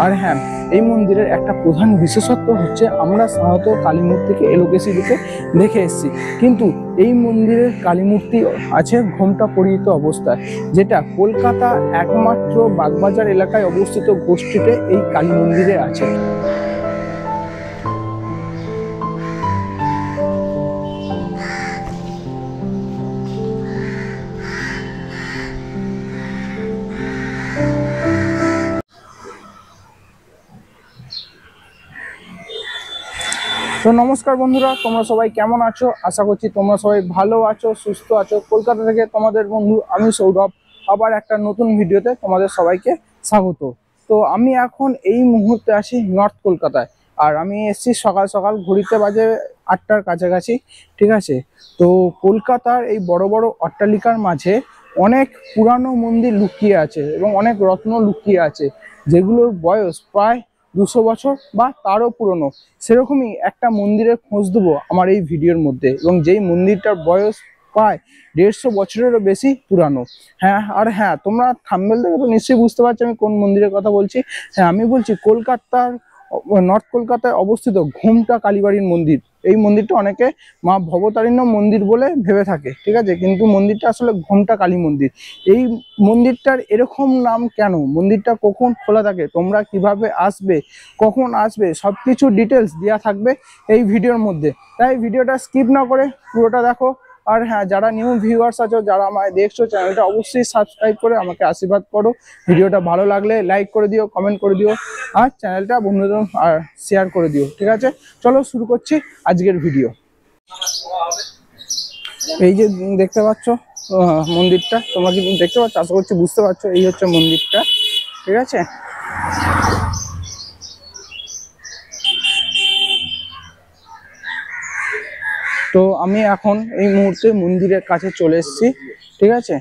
আর হ্যাঁ, এই মন্দিরের একটা প্রধান বিশেষত্ব হচ্ছে আমরা সাধারণত কালী মূর্তিকে এলোকেশি রূপে দেখে এসেছি, কিন্তু এই মন্দিরের কালী মূর্তি আছে ঘোমটা পরিহিত অবস্থায়, যেটা কলকাতা একমাত্র বাগবাজার এলাকায় অবস্থিত ঘোষ স্ট্রিটে এই কালী মন্দিরে আছে। তো নমস্কার বন্ধুরা, তোমরা সবাই কেমন আছো? আশা করছি তোমরা সবাই ভালো আছো, সুস্থ আছো। কলকাতা থেকে তোমাদের বন্ধু আমি সৌরভ, আবার একটা নতুন ভিডিওতে তোমাদের সবাইকে স্বাগত। তো আমি এখন এই মুহূর্তে আছি নর্থ কলকাতায়, আর আমি এসেছি সকাল সকাল, ঘড়িতে বাজে 8টার কাছাকাছি, ঠিক আছে। তো কলকাতার এই বড় বড় অট্টালিকার মাঝে অনেক পুরানো মন্দির লুকিয়ে আছে এবং অনেক রত্ন লুকিয়ে আছে, যেগুলোর বয়স প্রায় 200 বছর বা তারও পুরনো। সেরকমই একটা মন্দিরের খোঁজ দেবো আমার এই ভিডিওর মধ্যে, এবং যেই মন্দিরটার বয়স প্রায় 150 বছরেরও বেশি পুরানো। হ্যাঁ, তোমরা থাম্বনেল থেকে তো নিশ্চয়ই বুঝতে পারছো আমি কোন মন্দিরের কথা বলছি। হ্যাঁ, আমি বলছি কলকাতার নর্থ কলকাতায় অবস্থিত ঘোমটা কালীবাড়ির মন্দির। এই মন্দিরটা অনেকে মা ভবতারিণ্য মন্দির বলে ভেবে থাকে, ঠিক আছে, কিন্তু মন্দিরটা আসলে ঘোমটা কালী মন্দির। এই মন্দিরটার এরকম নাম কেন, মন্দিরটা কখন খোলা থাকে, তোমরা কিভাবে আসবে, কখন আসবে, সবকিছু ডিটেলস দেওয়া থাকবে এই ভিডিওর মধ্যে। তাই ভিডিওটা স্কিপ না করে পুরোটা দেখো। আর হ্যাঁ, যারা নিউ ভিউয়ার্স আছো, যারা আমায় দেখছো, চ্যানেলটা অবশ্যই সাবস্ক্রাইব করে আমাকে আশীর্বাদ করো। ভিডিওটা ভালো লাগলে লাইক করে দিও, কমেন্ট করে দিও, আর চ্যানেলটা বন্ধুদের আর শেয়ার করে দিও, ঠিক আছে। চলো শুরু করছি আজকের ভিডিও। এই যে দেখতে পাচ্ছ মন্দিরটা, তোমরা কি দেখতে পাচ্ছ? আশা করছি বুঝতে পারছো। এই হচ্ছে মন্দিরটা, ঠিক আছে। তো আমি এখন এই মুহূর্তে মন্দিরের কাছে চলে এসেছি, ঠিক আছে।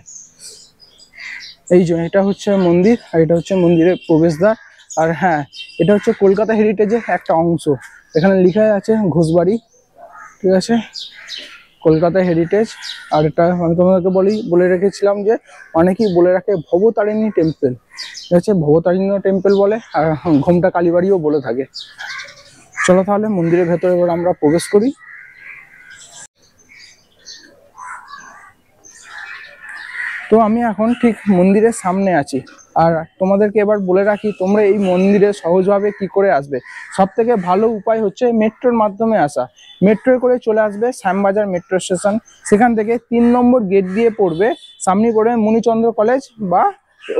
এই যে এটা হচ্ছে মন্দির, আর এটা হচ্ছে মন্দিরের প্রবেশদ্বার। আর হ্যাঁ, এটা হচ্ছে কলকাতা হেরিটেজের একটা অংশ। এখানে লেখা আছে ঘোষবাড়ি, ঠিক আছে, কলকাতা হেরিটেজ। আর এটা আমি তোমাদেরকে বলে রেখেছিলাম যে অনেকেই বলে রাখে ভবতারিণী টেম্পল, ঠিক আছে, ভবতারিণী টেম্পল বলে, আর ঘোমটা কালীবাড়িও বলে থাকে। চলো তাহলে মন্দিরের ভেতরে এবার আমরা প্রবেশ করি। তো আমি এখন ঠিক মন্দিরের সামনে আছি। আর তোমাদেরকে এবার বলে রাখি, তোমরা এই মন্দিরে সহজভাবে কি করে আসবে। সব থেকে ভালো উপায় হচ্ছে মেট্রোর মাধ্যমে আসা। মেট্রোয় করে চলে আসবে শ্যামবাজার মেট্রো স্টেশন, সেখান থেকে 3 নম্বর গেট দিয়ে পড়বে, সামনে পড়বে মণিচন্দ্র কলেজ, বা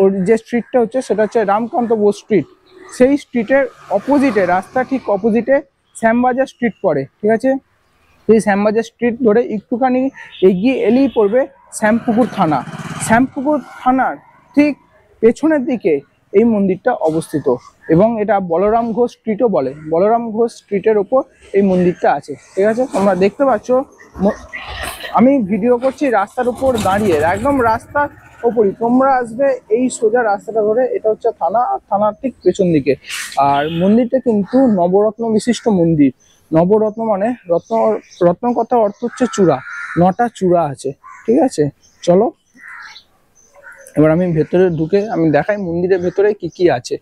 ওর যে স্ট্রিটটা হচ্ছে সেটা হচ্ছে রামকান্ত বোস স্ট্রিট। সেই স্ট্রিটের অপোজিটে, রাস্তা ঠিক অপোজিটে শ্যামবাজার স্ট্রিট পড়ে, ঠিক আছে। সেই শ্যামবাজার স্ট্রিট ধরে একটুখানি এগিয়ে এলেই পড়বে শ্যামপুকুর থানা। শ্যামপুকুর থানার ঠিক পেছনের দিকে এই মন্দিরটা অবস্থিত, এবং এটা বলরাম ঘোষ স্ট্রিটও বলে। বলরাম ঘোষ স্ট্রিটের ওপর এই মন্দিরটা আছে, ঠিক আছে। তোমরা দেখতে পাচ্ছ আমি ভিডিও করছি রাস্তার উপর দাঁড়িয়ে, একদম রাস্তার ওপরই। তোমরা আসবে এই সোজা রাস্তাটা ধরে, এটা হচ্ছে থানা, আর থানার ঠিক পেছন দিকে। আর মন্দিরটা কিন্তু নবরত্ন বিশিষ্ট মন্দির। নবরত্ন মানে রত্ন, রত্ন কথার অর্থ হচ্ছে চূড়া, 9টা চূড়া আছে, ঠিক আছে। চলো এবার আমি ভেতরে ঢুকে আমি দেখাই মন্দিরের ভেতরে কি কি আছে।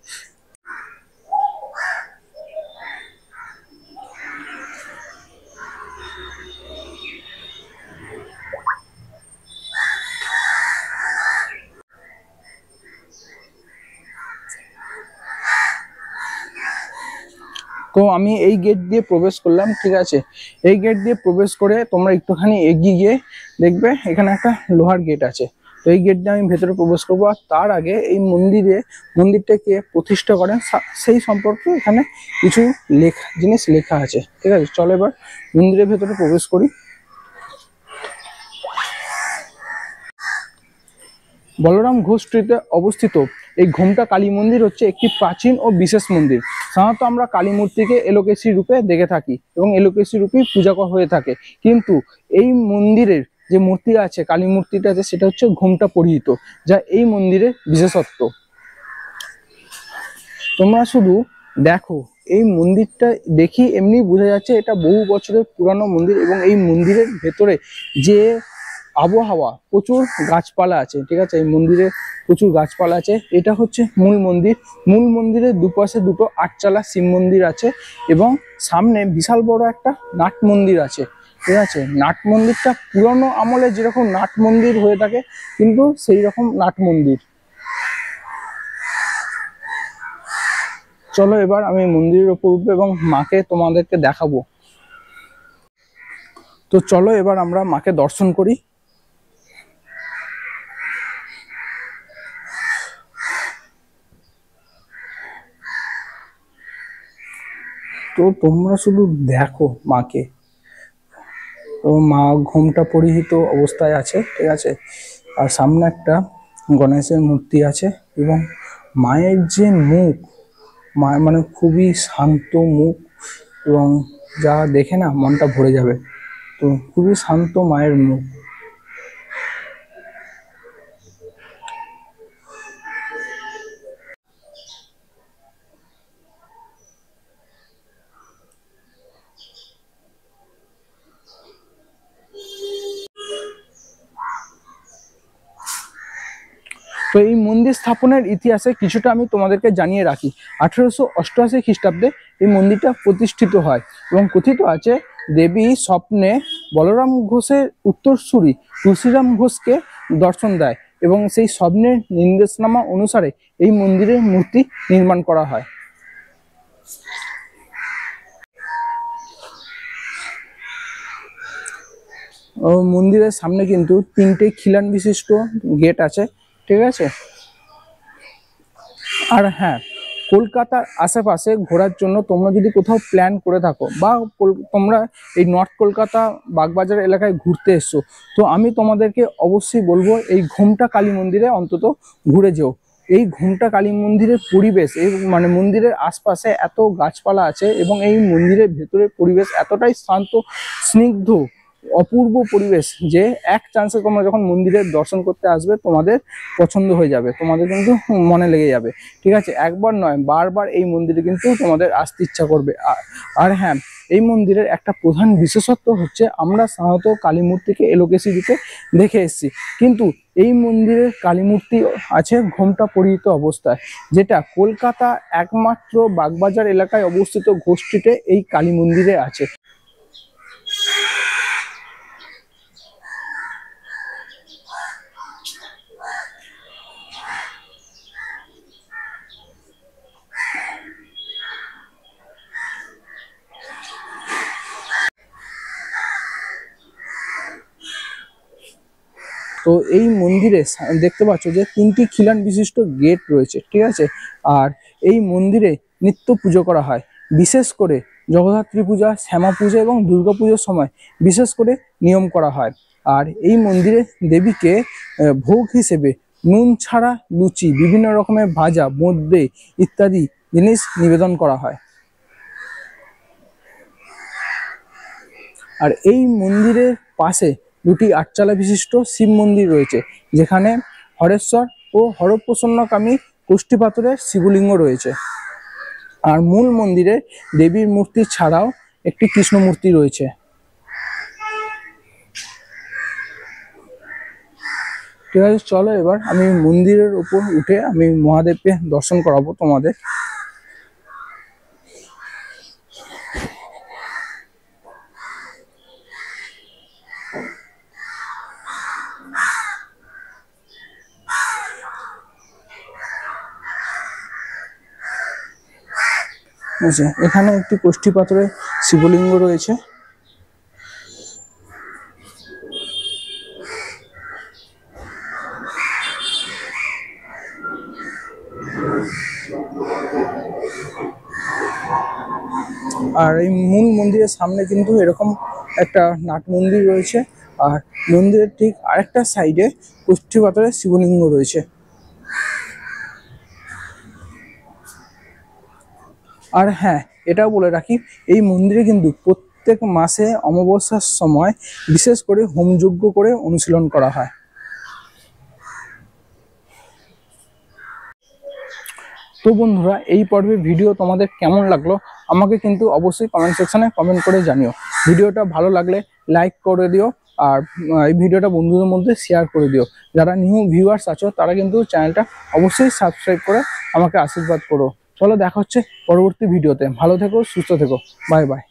তো আমি এই গেট দিয়ে প্রবেশ করলাম, ঠিক আছে। এই গেট দিয়ে প্রবেশ করে তোমরা একটুখানি এগিয়ে গিয়ে দেখবে এখানে একটা লোহার গেট আছে। তো এই গেট দিয়ে আমি ভেতরে প্রবেশ করবো। আর তার আগে এই মন্দিরটাকে প্রতিষ্ঠা করেন সেই সম্পর্কে এখানে কিছু জিনিস লেখা আছে, ঠিক আছে। চলো এবার মন্দিরের ভেতরে প্রবেশ করি। বলরাম ঘোষ স্ট্রিটে অবস্থিত এই ঘোমটা কালী মন্দির হচ্ছে একটি প্রাচীন ও বিশেষ মন্দির। সাধারণত আমরা কালী মূর্তিকে এলোকেশী রূপে দেখে থাকি এবং এলোকেশী রূপেই পূজা হয়ে থাকে, কিন্তু এই মন্দিরের যে মূর্তি আছে, কালী মূর্তিটা আছে, সেটা হচ্ছে ঘোমটা পরিহিত, যা এই মন্দিরের বিশেষত্ব। তোমরা শুধু দেখো, এই মন্দিরটা দেখি এমনি বোঝা যাচ্ছে এটা বহু বছরের পুরানো মন্দির, এবং এই মন্দিরের ভেতরে যে আবহাওয়া, প্রচুর গাছপালা আছে, ঠিক আছে। এই মন্দিরে প্রচুর গাছপালা আছে। এটা হচ্ছে মূল মন্দির। মূল মন্দিরের দুপাশে দুটো আটচালা শিব মন্দির আছে এবং সামনে বিশাল বড় একটা নাট মন্দির আছে, ঠিক আছে। নাট মন্দিরটা পুরনো আমলে যেরকম নাট মন্দির হয়ে থাকে, কিন্তু সেই রকম নাট মন্দির। চলো এবার আমি মন্দিরের উপর উঠবো এবং মাকে তোমাদেরকে দেখাবো। তো চলো এবার আমরা মাকে দর্শন করি। তো তোমরা শুধু দেখো মাকে। তো মা ঘোমটা পরিহিত অবস্থায় আছে, ঠিক আছে। আর সামনে একটা গণেশের মূর্তি আছে এবং মায়ের যে মুখ, মা মানে খুবই শান্ত মুখ এবং যা দেখে না মনটা ভরে যাবে। তো খুবই শান্ত মায়ের মুখ। তো এই মন্দির স্থাপনের ইতিহাসে কিছুটা আমি তোমাদেরকে জানিয়ে রাখি। 1888 খ্রিস্টাব্দে এই মন্দিরটা প্রতিষ্ঠিত হয় এবং কথিত আছে দেবী স্বপ্নে বলরাম ঘোষের উত্তরসূরি তুলসীরাম ঘোষকে দর্শন দেয় এবং সেই স্বপ্নের নির্দেশনামা অনুসারে এই মন্দিরের মূর্তি নির্মাণ করা হয়। ও মন্দিরের সামনে কিন্তু 3টে খিলান বিশিষ্ট গেট আছে, ঠিক আছে। আর হ্যাঁ, কলকাতার আশেপাশে ঘোরার জন্য তোমরা যদি কোথাও প্ল্যান করে থাকো বা তোমরা এই নর্থ কলকাতা বাগবাজার এলাকায় ঘুরতে এসছো, তো আমি তোমাদেরকে অবশ্যই বলবো এই ঘোমটা কালী মন্দিরে অন্তত ঘুরে যেও। এই ঘোমটা কালী মন্দিরের পরিবেশ, এই মানে মন্দিরের আশপাশে এত গাছপালা আছে এবং এই মন্দিরের ভেতরের পরিবেশ এতটাই শান্ত, স্নিগ্ধ, অপূর্ব পরিবেশ যে এক চান্সে তোমরা যখন মন্দিরের দর্শন করতে আসবে তোমাদের পছন্দ হয়ে যাবে, তোমাদের কিন্তু মনে লেগে যাবে, ঠিক আছে। একবার নয়, বারবার এই মন্দিরে কিন্তু তোমাদের আসতে ইচ্ছা করবে। আর হ্যাঁ, এই মন্দিরের একটা প্রধান বিশেষত্ব হচ্ছে আমরা সাধারণত কালী মূর্তিকে এলোকেশি দিতে দেখে এসেছি, কিন্তু এই মন্দিরের কালী মূর্তি আছে ঘোমটা পরিহিত অবস্থায়, যেটা কলকাতা একমাত্র বাগবাজার এলাকায় অবস্থিত ঘোষ স্ট্রিটে এই কালী মন্দিরে আছে। তো এই মন্দিরে দেখতে পাচ্ছ যে 3টি খিলান বিশিষ্ট গেট রয়েছে, ঠিক আছে। আর এই মন্দিরে নিত্য পুজো করা হয়, বিশেষ করে জগদ্ধাত্রী পূজা, শ্যামা পূজা এবং দুর্গা পুজোর সময় বিশেষ করে নিয়ম করা হয়। আর এই মন্দিরে দেবীকে ভোগ হিসেবে নুন ছাড়া লুচি, বিভিন্ন রকমের ভাজা, বোঁদে ইত্যাদি জিনিস নিবেদন করা হয়। আর এই মন্দিরের পাশে 2টি আটচালা বিশিষ্ট শিব মন্দির রয়েছে, যেখানে হরেশ্বর ও হরপ্রসন্নকামী কোষ্ঠী পাথরের শিবলিঙ্গ রয়েছে। আর মূল মন্দিরে দেবীর মূর্তি ছাড়াও একটি কৃষ্ণ মূর্তি রয়েছে। ঠিক আছে, চলো এবার আমি মন্দিরের উপর উঠে আমি মহাদেবকে দর্শন করাবো তোমাদের। এখানে একটি কোষ্ঠী পাথরের শিবলিঙ্গ রয়েছে। আর এই মূল মন্দিরের সামনে কিন্তু এরকম একটা নাট মন্দির রয়েছে, আর মন্দিরের ঠিক আরেকটা সাইডে কোষ্ঠী পাথরের শিবলিঙ্গ রয়েছে। আর হ্যাঁ, এটাও বলে রাখি, এই মন্দিরে কিন্তু প্রত্যেক মাসে অমাবস্যার সময় বিশেষ করে হোমযজ্ঞ করে অনুশীলন করা হয়। তো বন্ধুরা, এই পর্বের ভিডিও তোমাদের কেমন লাগলো আমাকে কিন্তু অবশ্যই কমেন্ট সেকশনে কমেন্ট করে জানিও। ভিডিওটা ভালো লাগলে লাইক করে দিও আর এই ভিডিওটা বন্ধুদের মধ্যে শেয়ার করে দিও। যারা নিউ ভিউয়ার্স আছো তারা কিন্তু চ্যানেলটা অবশ্যই সাবস্ক্রাইব করে আমাকে আশীর্বাদ করো। চলো দেখা হচ্ছে পরবর্তী ভিডিওতে। ভালো থেকো, সুস্থ থেকো, বাই বাই।